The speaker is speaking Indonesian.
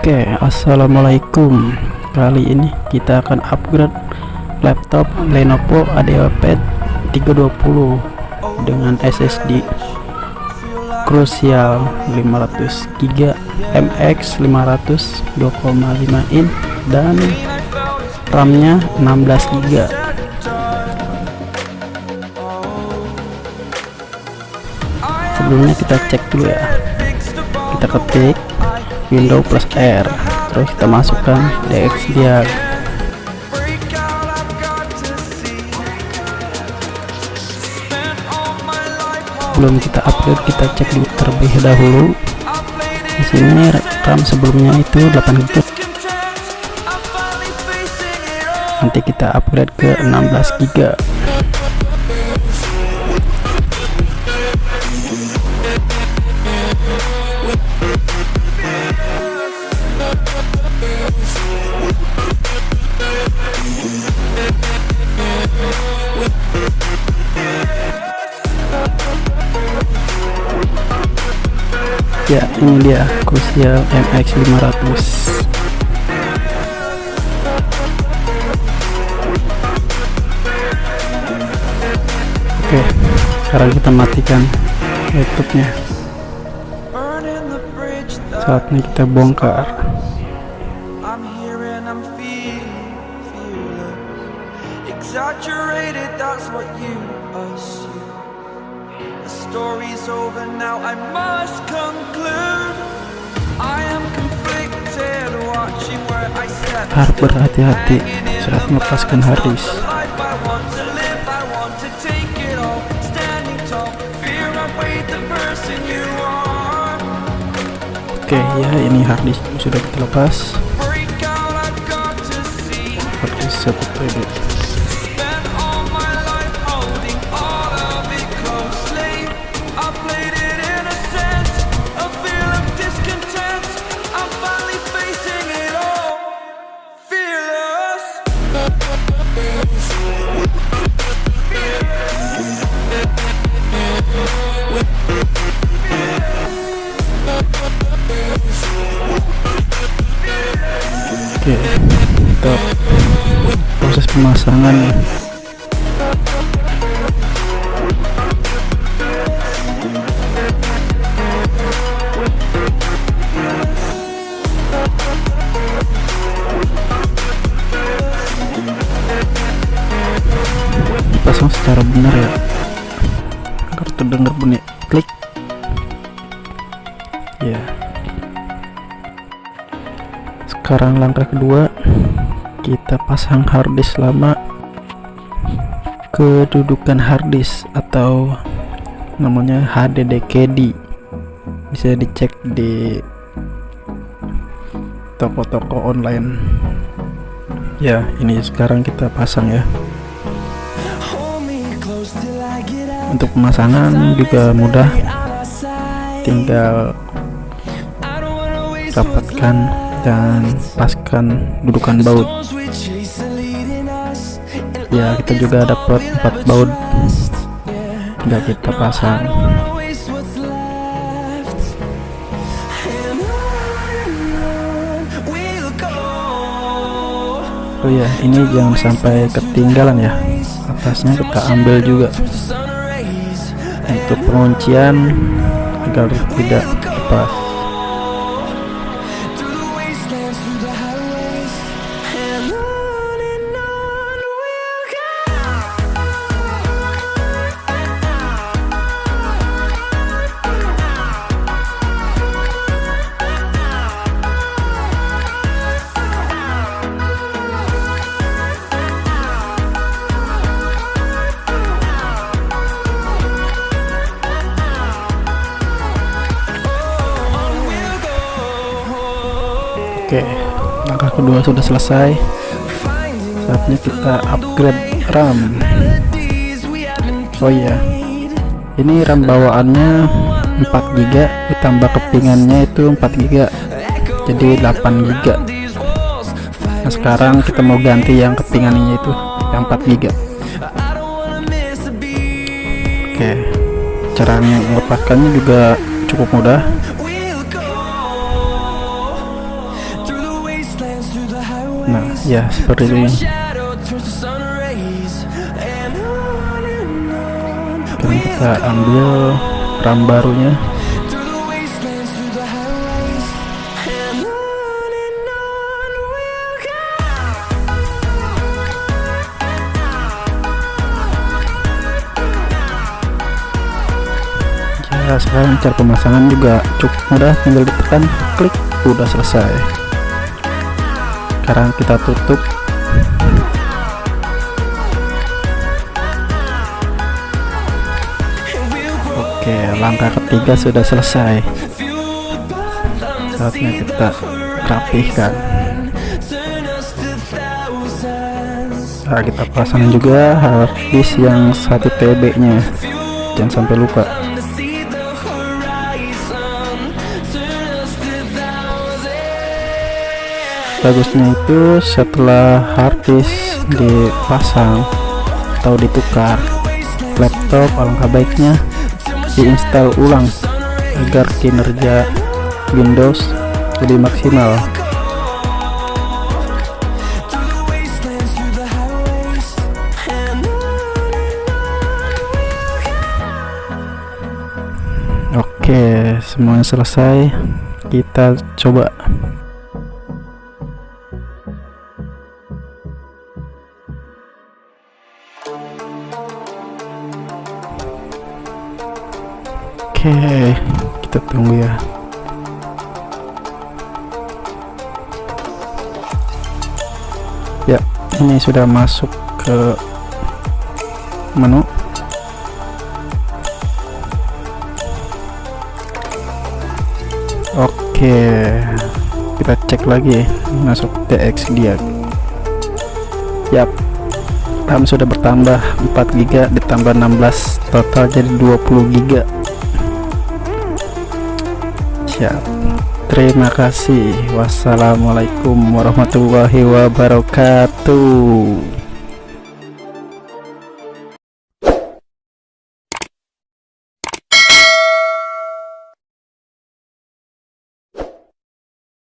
Oke, assalamualaikum. Kali ini kita akan upgrade laptop Lenovo IdeaPad 320 dengan SSD Crucial 500GB MX 500 2,5 in dan RAM-nya 16GB. Sebelumnya kita cek dulu ya. Kita ketik Windows plus R, terus kita masukkan DXDiag. Sebelum kita update, kita cek dulu terlebih dahulu. Di sini RAM sebelumnya itu 8GB. Nanti kita upgrade ke 16GB. Ya, ini dia Crucial MX 500. Oke, sekarang kita matikan laptopnya. Saatnya kita bongkar. Story's over now, I must conclude. I am conflicted, watching where I step. Harus berhati-hati saat melepaskan hard disk. Oke, ya ini hard disk sudah kita lepas. Hard disk 1 TB. Oke, kita proses pemasangan. Pasang secara benar ya, agar terdengar bunyi klik. Ya. Sekarang langkah kedua, kita pasang hard disk lama. Kedudukan hard disk atau namanya HDD-KD bisa dicek di toko-toko online. Ya, ini sekarang kita pasang ya. Untuk pemasangan juga mudah, tinggal rapatkan dan paskan dudukan baut. Ya, kita juga dapat 4 baut, tinggal kita pasang. Oh ya, ini jangan sampai ketinggalan ya, atasnya kita ambil juga untuk penguncian agar tidak lepas. Oke, langkah kedua sudah selesai. Saatnya kita upgrade RAM. Oh iya, ini RAM bawaannya 4GB ditambah kepingannya itu 4GB, jadi 8GB. Nah, sekarang kita mau ganti yang kepingannya itu yang 4GB. Oke, caranya melepaskannya juga cukup mudah. Nah ya seperti ini. Sekarang kita ambil RAM barunya. Ya, sekarang cara pemasangan juga cukup mudah, tinggal ditekan klik udah selesai. Sekarang kita tutup. Oke, langkah ketiga sudah selesai. Saatnya kita rapihkan. Nah, kita pasang juga hard disk yang 1 TB nya, jangan sampai lupa. Bagusnya itu setelah harddisk dipasang atau ditukar, laptop alangkah baiknya diinstal ulang agar kinerja Windows lebih maksimal. Oke, semuanya selesai. Kita coba. Oke, kita tunggu ya. Ya, ini sudah masuk ke menu. Oke, kita cek lagi masuk DX dia. Yap, RAM sudah bertambah 4 GB ditambah 16, total jadi 20 GB. Siap. Terima kasih. Wassalamualaikum warahmatullahi wabarakatuh.